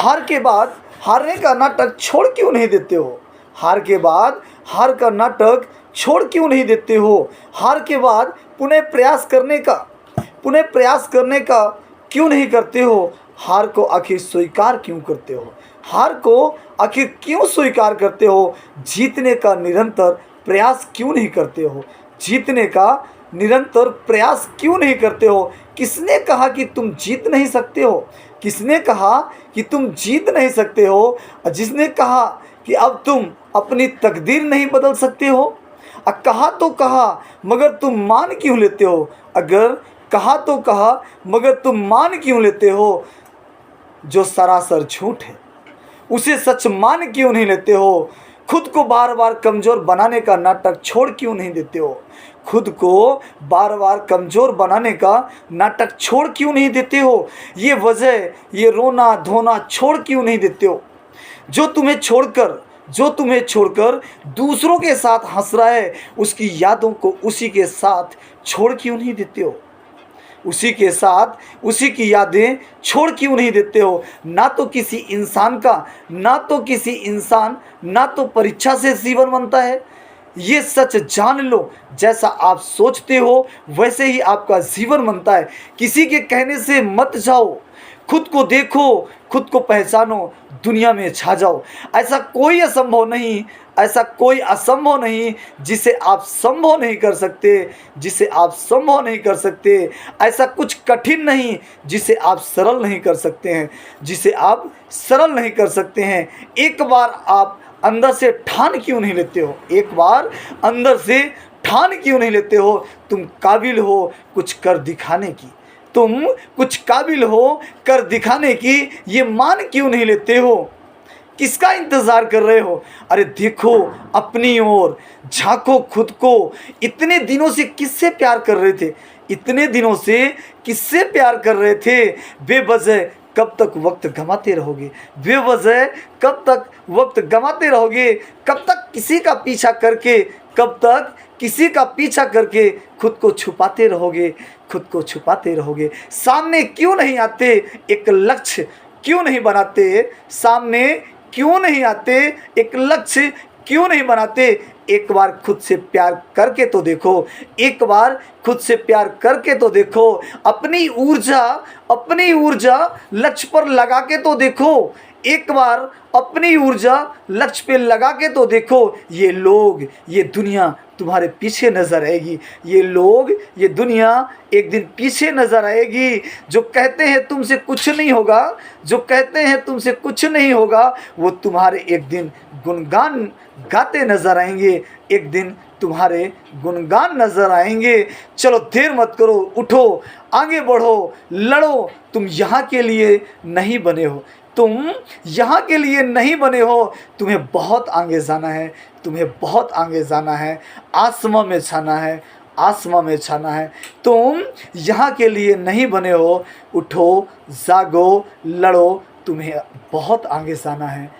हार के बाद हारने का नाटक छोड़ क्यों नहीं देते हो? हार के बाद हार का नाटक छोड़ क्यों नहीं देते हो? हार के बाद पुनः प्रयास करने का क्यों नहीं करते हो? हार को आखिर स्वीकार क्यों करते हो? हार को आखिर क्यों स्वीकार करते हो? जीतने का निरंतर प्रयास क्यों नहीं करते हो? जीतने का निरंतर प्रयास क्यों नहीं करते हो? किसने कहा कि तुम जीत नहीं सकते हो? किसने कहा कि तुम जीत नहीं सकते हो? जिसने कहा कि अब तुम अपनी तकदीर नहीं बदल सकते हो? कहा तो कहा मगर तुम मान क्यों लेते हो? अगर कहा तो कहा मगर तुम मान क्यों लेते हो? जो सरासर झूठ है उसे सच मान क्यों नहीं लेते हो? खुद को बार बार कमज़ोर बनाने का नाटक छोड़ क्यों नहीं देते हो? खुद को बार बार कमज़ोर बनाने का नाटक छोड़ क्यों नहीं देते हो? ये वजह, ये रोना धोना छोड़ क्यों नहीं देते हो? जो तुम्हें छोड़कर दूसरों के साथ हंस रहा है, उसकी यादों को उसी के साथ छोड़ क्यों नहीं देते हो? उसी के साथ उसी की यादें छोड़ क्यों नहीं देते हो? ना तो किसी इंसान ना तो परीक्षा से जीवन बनता है। ये सच जान लो, जैसा आप सोचते हो वैसे ही आपका जीवन बनता है। किसी के कहने से मत जाओ, खुद को देखो, खुद को पहचानो, दुनिया में छा जाओ। ऐसा कोई असंभव नहीं जिसे आप संभव नहीं कर सकते। ऐसा कुछ कठिन नहीं जिसे आप सरल नहीं कर सकते हैं। एक बार आप अंदर से ठान क्यों नहीं लेते हो? तुम काबिल हो कुछ कर दिखाने की, ये मान क्यों नहीं लेते हो? किसका इंतज़ार कर रहे हो? अरे देखो अपनी ओर, झांको खुद को। इतने दिनों से किससे प्यार कर रहे थे? बेवजह कब तक वक्त गंवाते रहोगे? कब तक किसी का पीछा करके खुद को छुपाते रहोगे? सामने क्यों नहीं आते? एक लक्ष्य क्यों नहीं बनाते? एक बार खुद से प्यार करके तो देखो। अपनी ऊर्जा लक्ष्य पर लगा के तो देखो। एक बार अपनी ऊर्जा लक्ष्य पे लगा के तो देखो। ये लोग, ये दुनिया तुम्हारे पीछे नजर आएगी। ये दुनिया एक दिन पीछे नजर आएगी। जो कहते हैं तुमसे कुछ नहीं होगा, वो तुम्हारे एक दिन गुणगान गाते नजर आएंगे। चलो देर मत करो, उठो, आगे बढ़ो, लड़ो। तुम यहाँ के लिए नहीं बने हो। तुम्हें बहुत आगे जाना है। आसमां में छाना है। तुम यहाँ के लिए नहीं बने हो। उठो, जागो, लड़ो। तुम्हें बहुत आगे जाना है।